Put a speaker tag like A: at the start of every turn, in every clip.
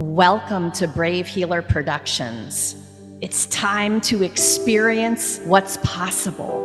A: Welcome to Brave Healer Productions. It's time to experience what's possible.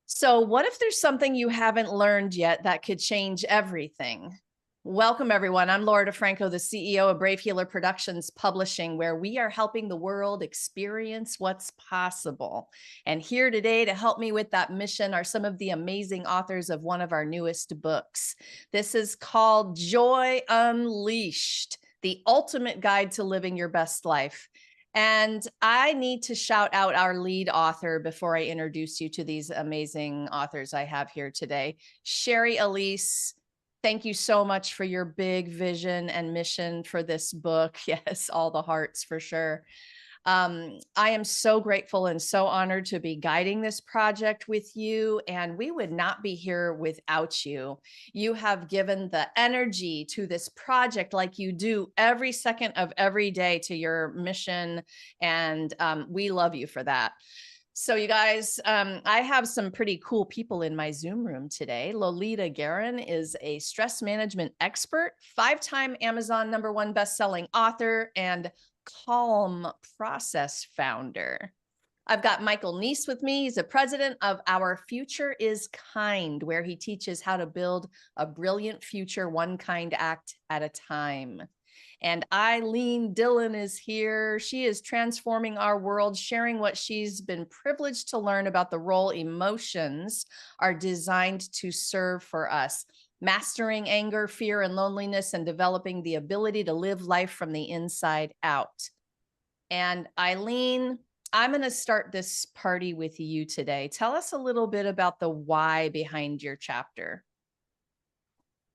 A: So, what if there's something you haven't learned yet that could change everything? Welcome, everyone. I'm Laura DeFranco, the CEO of Brave Healer Productions Publishing, where we are helping the world experience what's possible. And here today to help me with that mission are some of the amazing authors of one of our newest books. This is called Joy Unleashed, the ultimate guide to living your best life. And I need to shout out our lead author before I introduce you to these amazing authors I have here today. Shari Alyse, thank you so much for your big vision and mission for this book. Yes, all the hearts for sure. I am so grateful and so honored to be guiding this project with you, and we would not be here without you. You have given the energy to this project like you do every second of every day to your mission, and we love you for that. So you guys, I have some pretty cool people in my Zoom room today. Lolita Guerin is a stress management expert, 5-time Amazon #1 bestselling author, and Calm Process founder. I've got Michael Neese with me. He's the president of Our Future is Kind, where he teaches how to build a brilliant future one kind act at a time. And Eileen Dillon is here. She is transforming our world, sharing what she's been privileged to learn about the role emotions are designed to serve for us, mastering anger, fear, and loneliness, and developing the ability to live life from the inside out. And Eileen, I'm going to start this party with you today. Tell us a little bit about the why behind your chapter.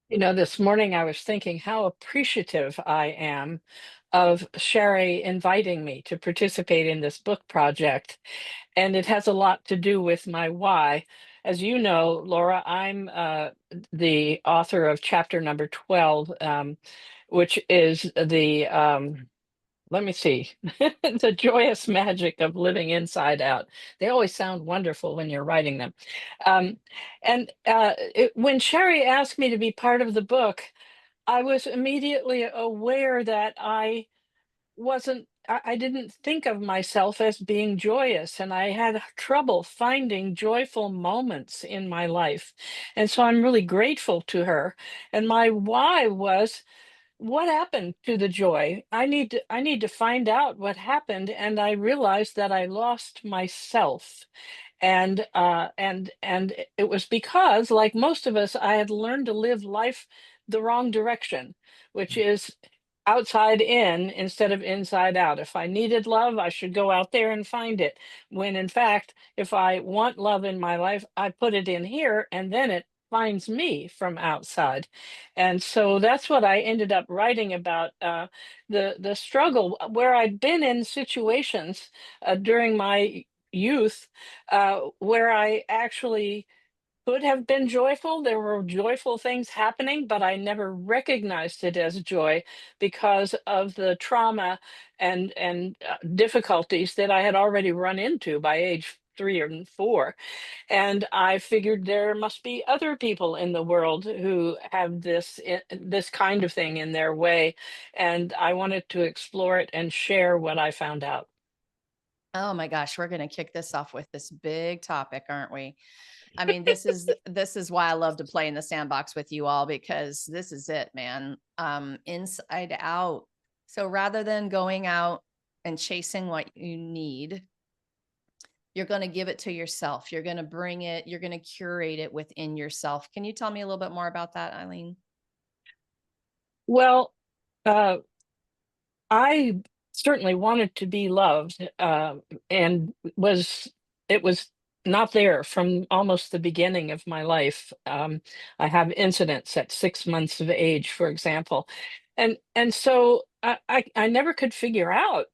B: This morning I was thinking how appreciative I am of Shari inviting me to participate in this book project. And it has a lot to do with my why. As you know, Laura, I'm the author of chapter number 12, which is let me see, the joyous magic of living inside out. They always sound wonderful when you're writing them. Um, and when Shari asked me to be part of the book, I was immediately aware that I didn't think of myself as being joyous, and I had trouble finding joyful moments in my life. And so I'm really grateful to her. And my why was, what happened to the joy? I need to find out what happened. And I realized that I lost myself. And it was because, like most of us, I had learned to live life the wrong direction, which is outside in instead of inside out. If I needed love, I should go out there and find it. When in fact, if I want love in my life, I put it in here, and then it finds me from outside. And so that's what I ended up writing about, the struggle where I'd been in situations during my youth, where I actually could have been joyful. There were joyful things happening, but I never recognized it as joy because of the trauma and difficulties that I had already run into by age 3 and 4. And I figured there must be other people in the world who have this kind of thing in their way, and I wanted to explore it and share what I found out.
A: Oh my gosh, we're going to kick this off with this big topic, aren't we? I mean, this is why I love to play in the sandbox with you all, because this is it, man. Inside out. So rather than going out and chasing what you need, you're going to give it to yourself. You're going to bring it, you're going to curate it within yourself. Can you tell me a little bit more about that, Eileen?
B: Well, uh, I certainly wanted to be loved, and it was not there from almost the beginning of my life. I have incidents at 6 months of age, for example, and so I never could figure out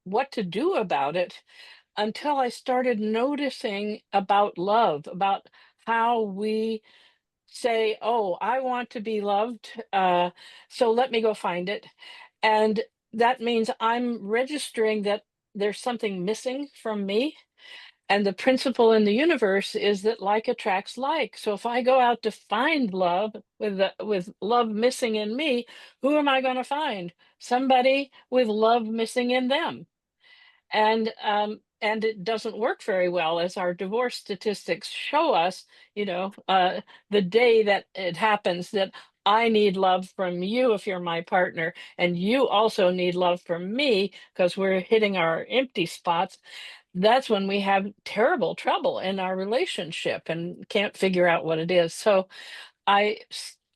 B: what to do about it until I started noticing about love, about how we say, "Oh, I want to be loved, so let me go find it." And that means I'm registering that there's something missing from me. And the principle in the universe is that like attracts like. So if I go out to find love with love missing in me, who am I going to find? Somebody with love missing in them. And it doesn't work very well, as our divorce statistics show us. The day that it happens that I need love from you if you're my partner, and you also need love from me because we're hitting our empty spots, that's when we have terrible trouble in our relationship and can't figure out what it is. So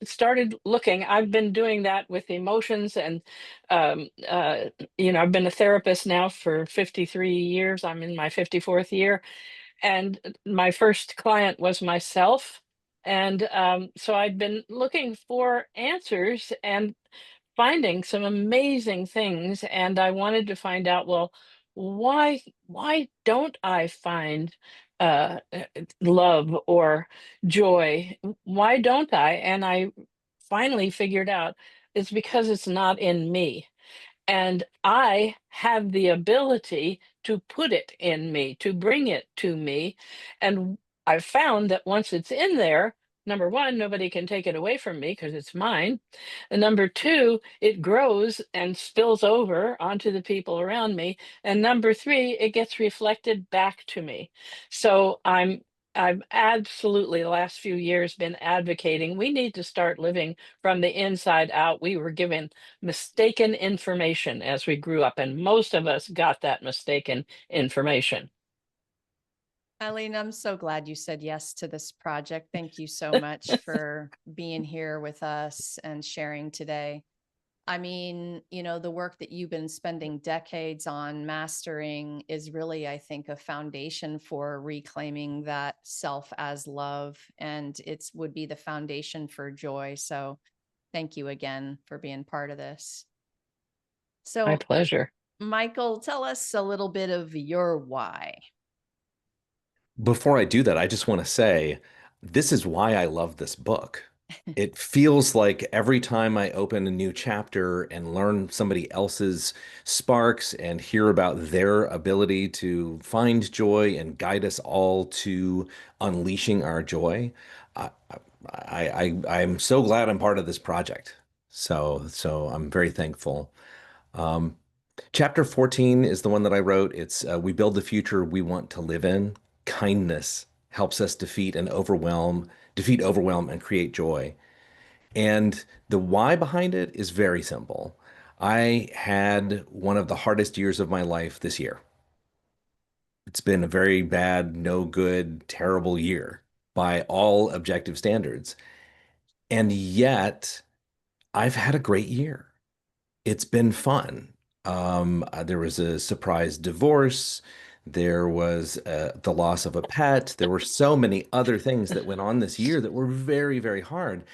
B: started looking. I've been doing that with emotions, and um, uh, I've been a therapist now for 53 years. I'm in my 54th year, and my first client was myself. And so I'd been looking for answers and finding some amazing things, and I wanted to find out, well, why don't I find love or joy? Why don't I? And I finally figured out it's because it's not in me. And I have the ability to put it in me, to bring it to me. And I've found that once it's in there, number one, nobody can take it away from me because it's mine. And number two, it grows and spills over onto the people around me. And number three, it gets reflected back to me. So I've absolutely the last few years been advocating we need to start living from the inside out. We were given mistaken information as we grew up, and most of us got that mistaken information.
A: Eileen, I'm so glad you said yes to this project. Thank you so much for being here with us and sharing today. I mean, the work that you've been spending decades on mastering is really, I think, a foundation for reclaiming that self as love. And it's would be the foundation for joy. So thank you again for being part of this.
B: My
A: So,
B: pleasure.
A: Michael, tell us a little bit of your why.
C: Before I do that, I just want to say this is why I love this book. It feels like every time I open a new chapter and learn somebody else's sparks and hear about their ability to find joy and guide us all to unleashing our joy, I, I'm so glad I'm part of this project. So I'm very thankful. Um, Chapter 14 is the one that I wrote. It's We build the future we want to live in. Kindness helps us defeat overwhelm and create joy. And the why behind it is very simple. I had one of the hardest years of my life this year. It's been a very bad, no good, terrible year by all objective standards. And yet, I've had a great year. It's been fun. There was a surprise divorce. There was the loss of a pet. There were so many other things that went on this year that were very, very hard.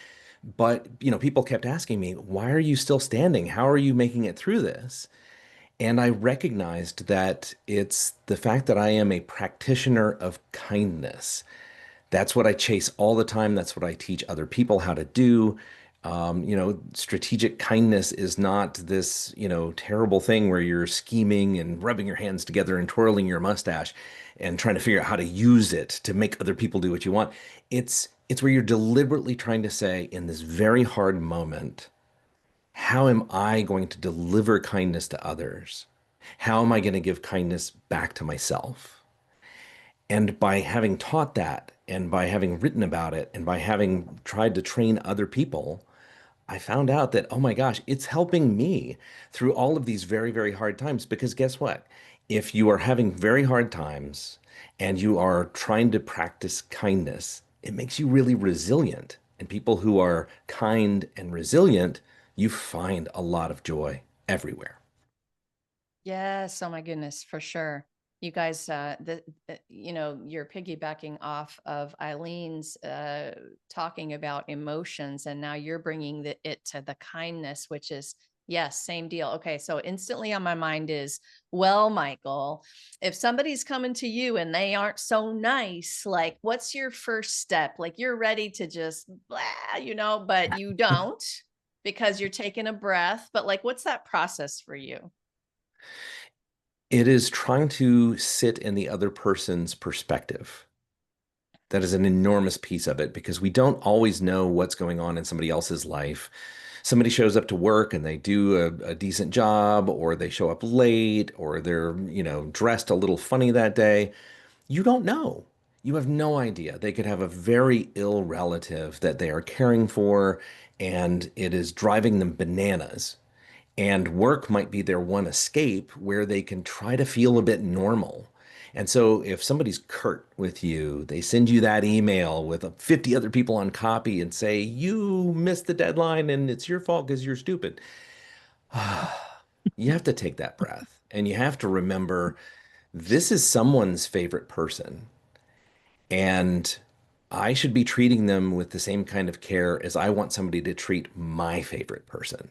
C: But, people kept asking me, why are you still standing? How are you making it through this? And I recognized that it's the fact that I am a practitioner of kindness. That's what I chase all the time. That's what I teach other people how to do. Strategic kindness is not this, terrible thing where you're scheming and rubbing your hands together and twirling your mustache and trying to figure out how to use it to make other people do what you want. It's where you're deliberately trying to say, in this very hard moment, how am I going to deliver kindness to others? How am I going to give kindness back to myself? And by having taught that, and by having written about it, and by having tried to train other people, I found out that, oh my gosh, it's helping me through all of these very, very hard times. Because guess what? If you are having very hard times and you are trying to practice kindness, it makes you really resilient. And people who are kind and resilient, you find a lot of joy everywhere.
A: Yes, oh my goodness, for sure. You guys, you're piggybacking off of Eileen's talking about emotions, and now you're bringing it to the kindness, which is, yes, same deal. Okay, so instantly on my mind is, well, Michael, if somebody's coming to you and they aren't so nice, like, what's your first step? Like, you're ready to just, blah, but you don't because you're taking a breath. But like, what's that process for you?
C: It is trying to sit in the other person's perspective. That is an enormous piece of it because we don't always know what's going on in somebody else's life. Somebody shows up to work and they do a decent job, or they show up late, or they're, dressed a little funny that day. You don't know. You have no idea. They could have a very ill relative that they are caring for, and it is driving them bananas. And work might be their one escape where they can try to feel a bit normal. And so if somebody's curt with you, they send you that email with 50 other people on copy and say, you missed the deadline and it's your fault because you're stupid. You have to take that breath and you have to remember this is someone's favorite person. And I should be treating them with the same kind of care as I want somebody to treat my favorite person.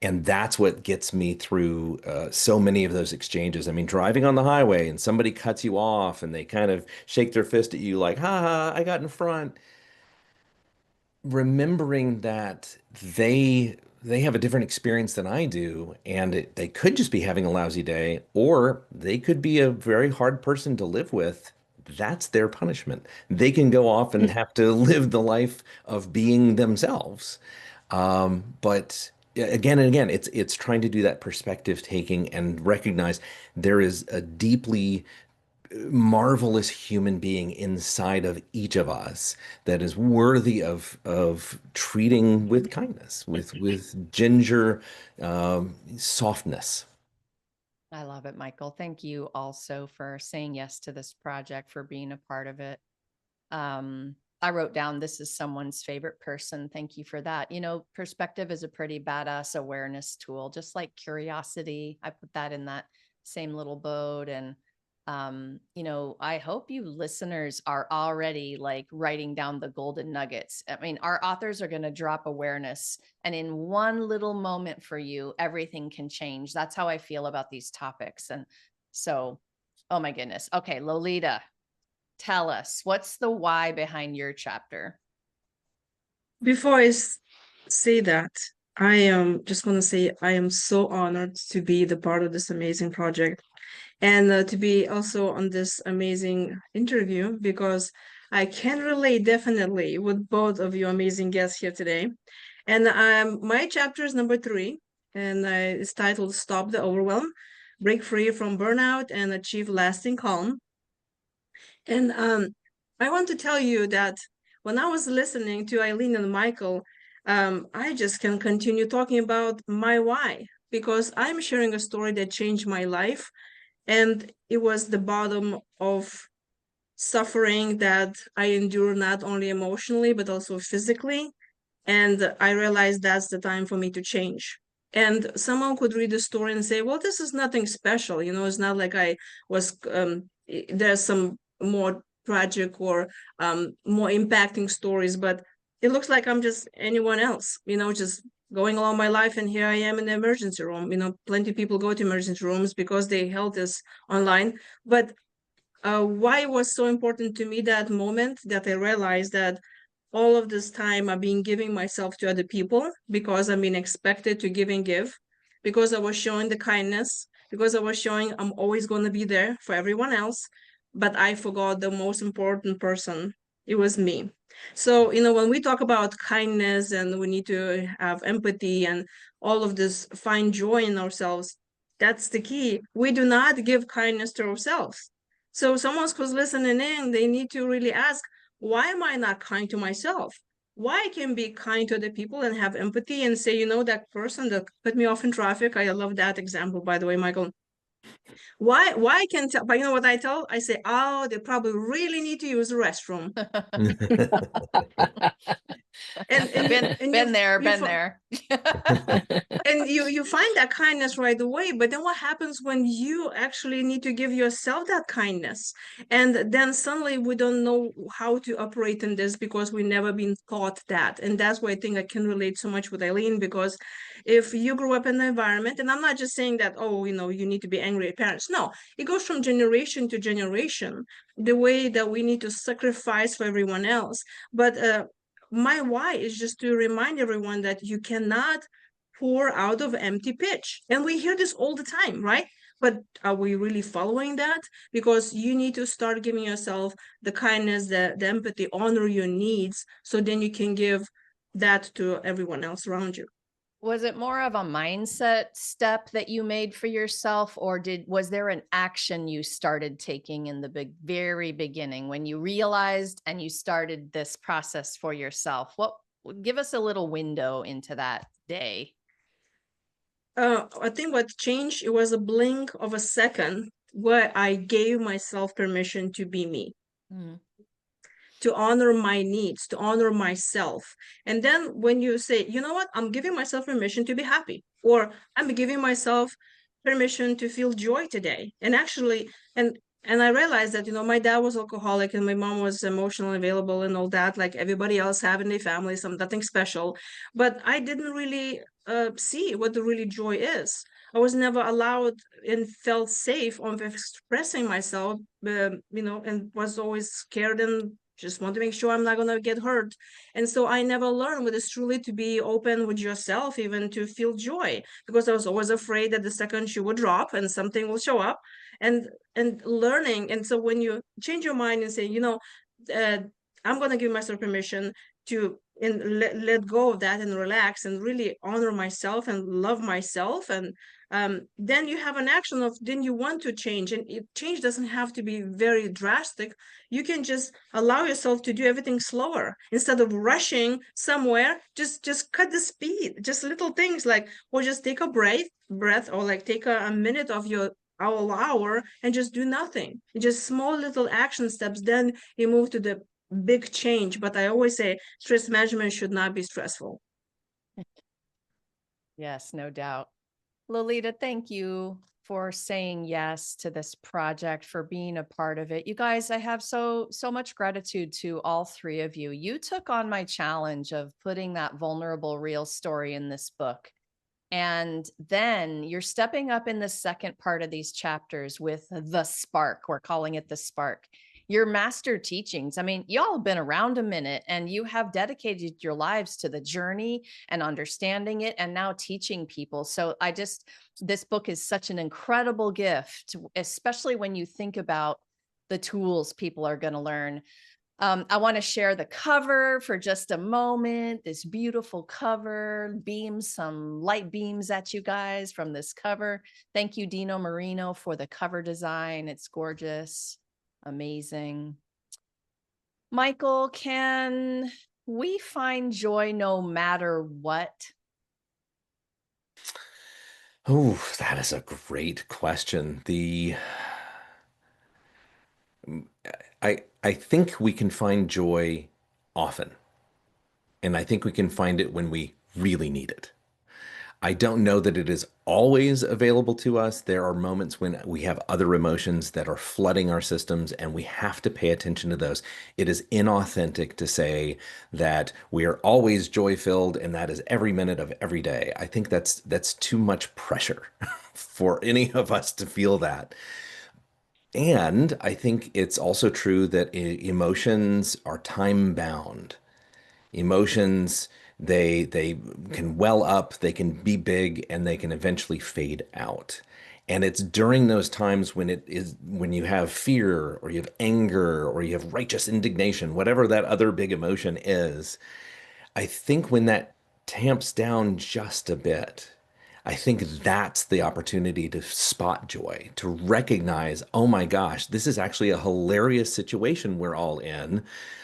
C: And that's what gets me through so many of those exchanges. I mean, driving on the highway and somebody cuts you off and they kind of shake their fist at you like, ha ha, I got in front. Remembering that they have a different experience than I do, and they could just be having a lousy day, or they could be a very hard person to live with. That's their punishment. They can go off and have to live the life of being themselves. But yeah, again and again, it's trying to do that perspective taking and recognize there is a deeply marvelous human being inside of each of us that is worthy of treating with kindness, with ginger, softness.
A: I love it, Michael. Thank you also for saying yes to this project, for being a part of it. I wrote down, this is someone's favorite person. Thank you for that. Perspective is a pretty badass awareness tool, just like curiosity. I put that in that same little boat. And, I hope you listeners are already like writing down the golden nuggets. I mean, our authors are going to drop awareness, and in one little moment for you, everything can change. That's how I feel about these topics. And so, oh my goodness. Okay, Lolita, tell us, what's the why behind your chapter?
D: Before say that, I am just going to say I am so honored to be the part of this amazing project, and to be also on this amazing interview, because I can relate definitely with both of you amazing guests here today. And my chapter is number 3, and it's titled "Stop the Overwhelm: Break Free from Burnout and Achieve Lasting Calm." And I want to tell you that when I was listening to Eileen and Michael, I just can continue talking about my why, because I'm sharing a story that changed my life. And it was the bottom of suffering that I endure, not only emotionally, but also physically. And I realized that's the time for me to change. And someone could read the story and say, well, this is nothing special. It's not like I was, there's some more tragic or more impacting stories, but it looks like I'm just anyone else, just going along my life. And here I am in the emergency room. Plenty of people go to emergency rooms because they held this online. But why it was so important to me that moment, that I realized that all of this time I've been giving myself to other people because I'm being expected to give and give, because I was showing the kindness, because I was showing I'm always going to be there for everyone else, but I forgot the most important person. It was me. So, when we talk about kindness and we need to have empathy and all of this, find joy in ourselves, that's the key. We do not give kindness to ourselves. So someone who's listening in, they need to really ask, why am I not kind to myself? Why I can be kind to other people and have empathy and say, that person that cut me off in traffic. I love that example, by the way, Michael. Why I can tell, but you know what I tell? I say, oh, they probably really need to use the restroom.
A: Been there.
D: And you find that kindness right away, but then what happens when you actually need to give yourself that kindness? And then suddenly we don't know how to operate in this because we've never been taught that. And that's why I think I can relate so much with Eileen, because if you grew up in an environment, and I'm not just saying that, oh, you need to be angry at parents. No, it goes from generation to generation, the way that we need to sacrifice for everyone else. But my why is just to remind everyone that you cannot pour out of empty pitch. And we hear this all the time, right? but are we really following that? Because you need to start giving yourself the kindness, the empathy, honor your needs, so then you can give that to everyone else around you.
A: Was it more of a mindset step that you made for yourself, or was there an action you started taking in the very beginning when you realized and you started this process for yourself? Give us a little window into that day.
D: I think what changed, it was a blink of a second where I gave myself permission to be me.
A: Mm.
D: To honor my needs, to honor myself. And then when you say, you know what, I'm giving myself permission to be happy, or I'm giving myself permission to feel joy today. And actually, and I realized that, my dad was alcoholic and my mom was emotionally available and all that, like everybody else have in their family, nothing special. But I didn't really see what the really joy is. I was never allowed and felt safe of expressing myself, and was always scared and just want to make sure I'm not going to get hurt. And so I never learned what is truly to be open with yourself, even to feel joy, because I was always afraid that the second shoe would drop and something will show up, and learning. And so when you change your mind and say, I'm going to give myself permission to let go of that and relax and really honor myself and love myself, and then you have an action of, then you want to change. And change doesn't have to be very drastic. You can just allow yourself to do everything slower instead of rushing somewhere. Just cut the speed, just little things like, or just take a breath, or like take a minute of your hour and just do nothing. Just small little action steps, then you move to the big change. But I always say stress management should not be stressful.
A: Yes, no doubt. Lolita, thank you for saying yes to this project, for being a part of it. You guys, I have so much gratitude to all three of you. You took on my challenge of putting that vulnerable, real story in this book. And then you're stepping up in the second part of these chapters with the spark. We're calling it the spark. Your master teachings. I mean, y'all have been around a minute and you have dedicated your lives to the journey and understanding it and now teaching people. So this book is such an incredible gift, especially when you think about the tools people are going to learn. I want to share the cover for just a moment. This beautiful cover beams some light beams at you guys from this cover. Thank you, Dino Marino, for the cover design. It's gorgeous, amazing. Michael, can we find joy no matter what?
C: Oh, that is a great question. I think we can find joy often, and I think we can find it when we really need it. I don't know that it is always available to us. There are moments when we have other emotions that are flooding our systems, and we have to pay attention to those. It is inauthentic to say that we are always joy-filled and that is every minute of every day. I think that's too much pressure for any of us to feel that. And I think it's also true that emotions are time-bound. Emotions, they can well up, they can be big, and they can eventually fade out. And it's during those times when you have fear or you have anger or you have righteous indignation, whatever that other big emotion is, I think when that tamps down just a bit, I think that's the opportunity to spot joy, to recognize, oh my gosh, this is actually a hilarious situation we're all in.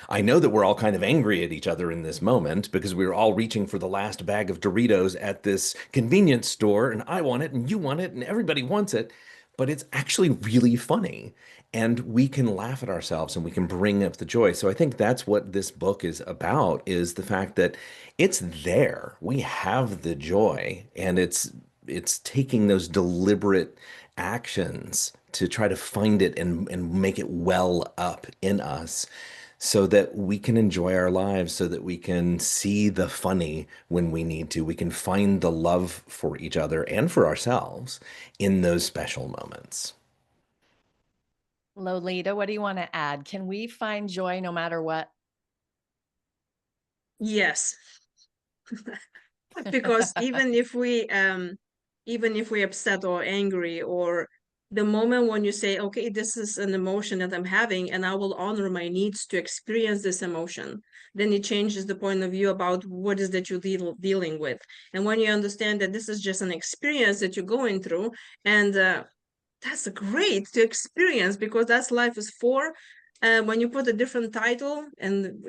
C: I know that we're all kind of angry at each other in this moment because we're all reaching for the last bag of Doritos at this convenience store, and I want it, and you want it, and everybody wants it. But it's actually really funny. And we can laugh at ourselves and we can bring up the joy. So I think that's what this book is about, is the fact that it's there. We have the joy, and it's taking those deliberate actions to try to find it and make it well up in us so that we can enjoy our lives, so that we can see the funny when we need to. We can find the love for each other and for ourselves in those special moments.
A: Lolita, what do you want to add? Can we find joy no matter what?
D: Yes. Because even if we upset or angry or the moment when you say, okay, this is an emotion that I'm having, and I will honor my needs to experience this emotion, then it changes the point of view about what is that you're dealing with. And when you understand that this is just an experience that you're going through, and that's great to experience, because that's life is for. When you put a different title, and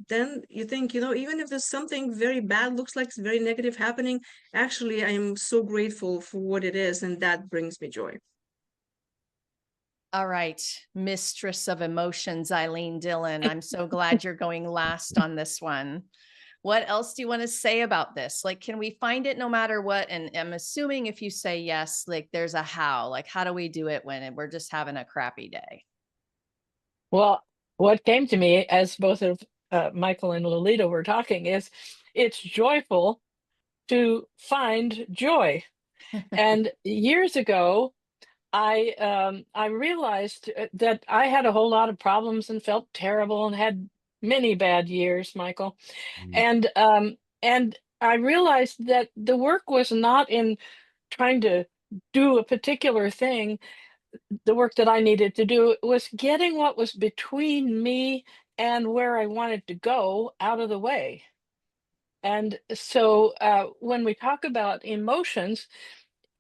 D: then you think, even if there's something very bad, looks like it's very negative happening, actually I am so grateful for what it is, and that brings me joy.
A: All right, mistress of emotions, Eileen Dillon. I'm so glad you're going last on this one. What else do you want to say about this? Like, can we find it no matter what? And I'm assuming if you say yes, like there's a how, like how do we do it when we're just having a crappy day?
B: Well, what came to me as both of Michael and Lolita were talking is it's joyful to find joy. And years ago, I realized that I had a whole lot of problems and felt terrible and had many bad years, Michael.
C: Mm.
B: And I realized that the work was not in trying to do a particular thing. The work that I needed to do was getting what was between me and where I wanted to go out of the way. And so when we talk about emotions,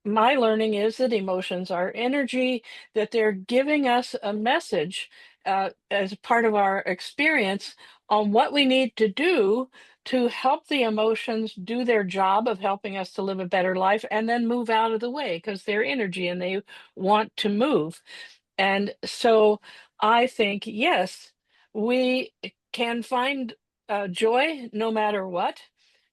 B: my learning is that emotions are energy, that they're giving us a message as part of our experience on what we need to do to help the emotions do their job of helping us to live a better life and then move out of the way because they're energy and they want to move. And so I think, yes, we can find joy no matter what.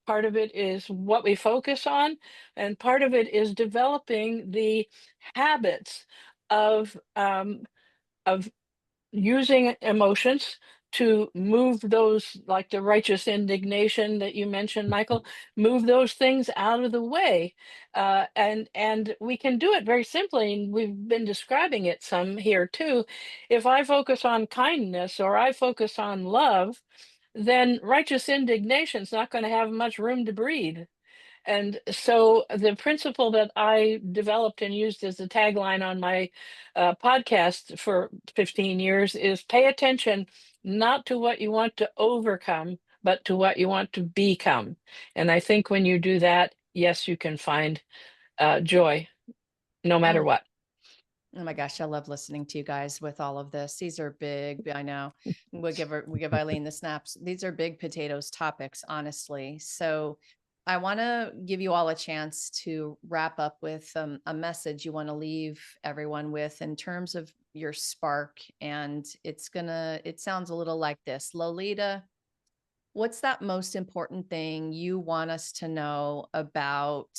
B: Part of it is what we focus on, and part of it is developing the habits of of using emotions to move those, like the righteous indignation that you mentioned, Michael, move those things out of the way. And we can do it very simply, and we've been describing it some here too. If I focus on kindness or I focus on love, then righteous indignation is not going to have much room to breathe. And so the principle that I developed and used as a tagline on my podcast for 15 years is pay attention not to what you want to overcome, but to what you want to become. And I think when you do that, yes, you can find joy no matter
A: Mm.
B: what.
A: Oh my gosh, I love listening to you guys with all of this. These are big, I know. We give Eileen the snaps. These are big potatoes topics, honestly. So I want to give you all a chance to wrap up with a message you want to leave everyone with in terms of your spark. And it sounds a little like this. Lolita, what's that most important thing you want us to know about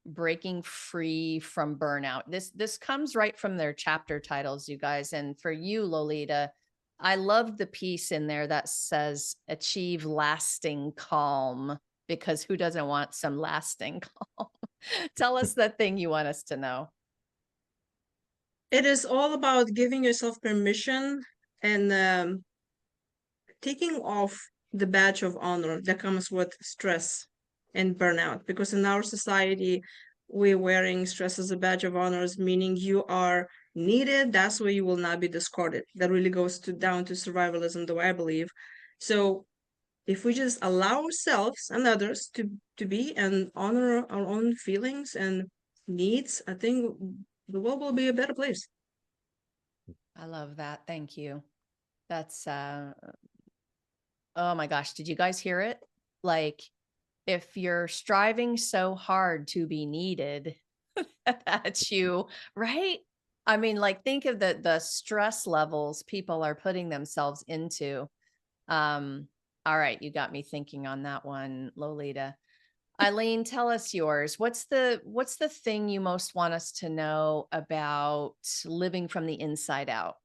A: breaking free from burnout? This comes right from their chapter titles, you guys. And for you, Lolita, I love the piece in there that says achieve lasting calm, because who doesn't want some lasting calm? Tell us that thing you want us to know.
D: It is all about giving yourself permission, and taking off the badge of honor that comes with stress and burnout. Because in our society, we're wearing stress as a badge of honors, meaning you are needed. That's where you will not be discarded. That really goes down to survivalism, though, I believe. So if we just allow ourselves and others to be and honor our own feelings and needs, I think the world will be a better place.
A: I love that. Thank you. That's oh my gosh, did you guys hear it? Like, if you're striving so hard to be needed, that you, right? I mean, like, think of the stress levels people are putting themselves into. Um, all right, you got me thinking on that one, Lolita. Eileen, tell us yours. What's the thing you most want us to know about living from the inside out?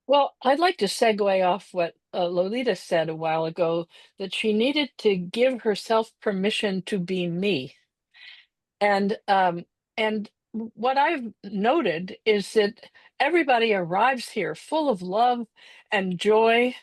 B: Well, I'd like to segue off what Lolita said a while ago, that she needed to give herself permission to be me. And what I've noted is that Everybody arrives here full of love and joy.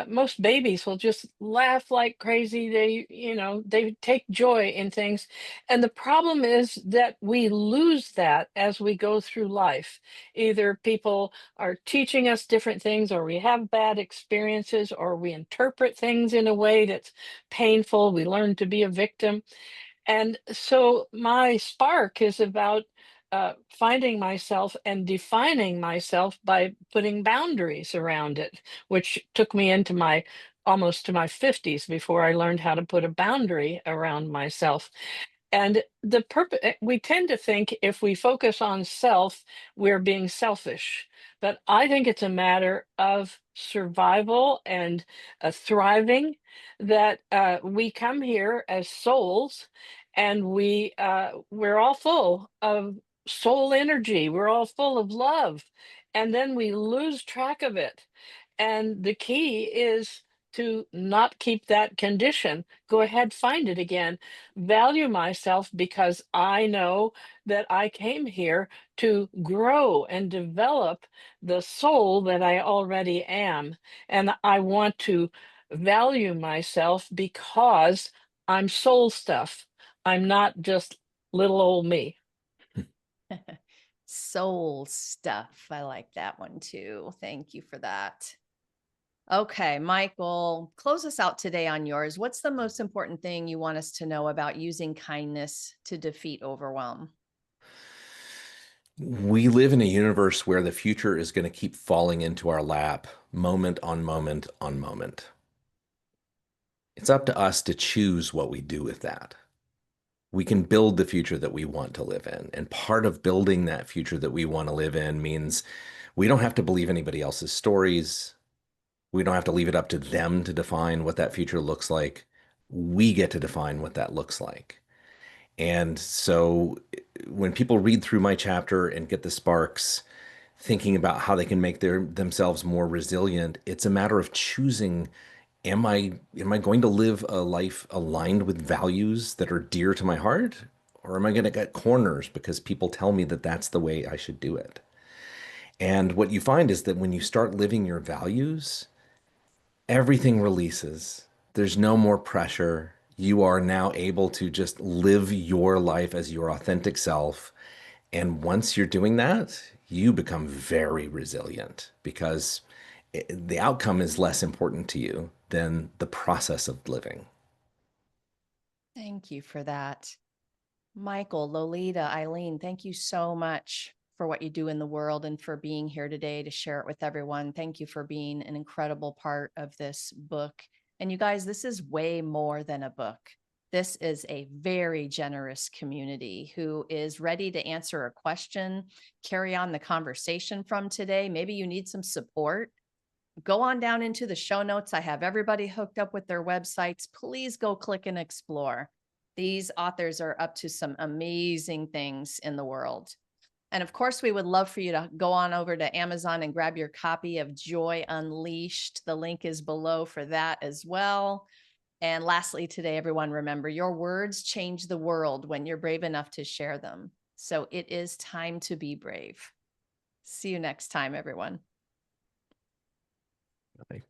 B: Most babies will just laugh like crazy. They take joy in things. And the problem is that we lose that as we go through life. Either people are teaching us different things, or we have bad experiences, or we interpret things in a way that's painful. We learn to be a victim. And so my spark is about finding myself and defining myself by putting boundaries around it, which took me into my almost to my 50s before I learned how to put a boundary around myself. And the purpose, we tend to think if we focus on self, we're being selfish. But I think it's a matter of survival and thriving, that we come here as souls, and we're all full of soul energy. We're all full of love. And then we lose track of it. And the key is to not keep that condition. Go ahead, find it again. Value myself because I know that I came here to grow and develop the soul that I already am. And I want to value myself because I'm soul stuff. I'm not just little old me.
A: Soul stuff. I like that one too. Thank you for that. Okay, Michael, close us out today on yours. What's the most important thing you want us to know about using kindness to defeat overwhelm?
C: We live in a universe where the future is going to keep falling into our lap moment on moment on moment. It's up to us to choose what we do with that. We can build the future that we want to live in. And part of building that future that we want to live in means we don't have to believe anybody else's stories. We don't have to leave it up to them to define what that future looks like. We get to define what that looks like. And so when people read through my chapter and get the sparks, thinking about how they can make themselves more resilient, it's a matter of choosing, am I going to live a life aligned with values that are dear to my heart? Or am I going to get corners because people tell me that that's the way I should do it? And what you find is that when you start living your values, everything releases. There's no more pressure. You are now able to just live your life as your authentic self. And once you're doing that, you become very resilient because the outcome is less important to you than the process of living.
A: Thank you for that. Michael, Lolita, Eileen, thank you so much for what you do in the world and for being here today to share it with everyone. Thank you for being an incredible part of this book. And you guys, this is way more than a book. This is a very generous community who is ready to answer a question, carry on the conversation from today. Maybe you need some support. Go on down into the show notes. I have everybody hooked up with their websites. Please go click and explore. These authors are up to some amazing things in the world. And of course, we would love for you to go on over to Amazon and grab your copy of Joy Unleashed. The link is below for that as well. And lastly, today, everyone, remember your words change the world when you're brave enough to share them. So it is time to be brave. See you next time, everyone.
C: Bye.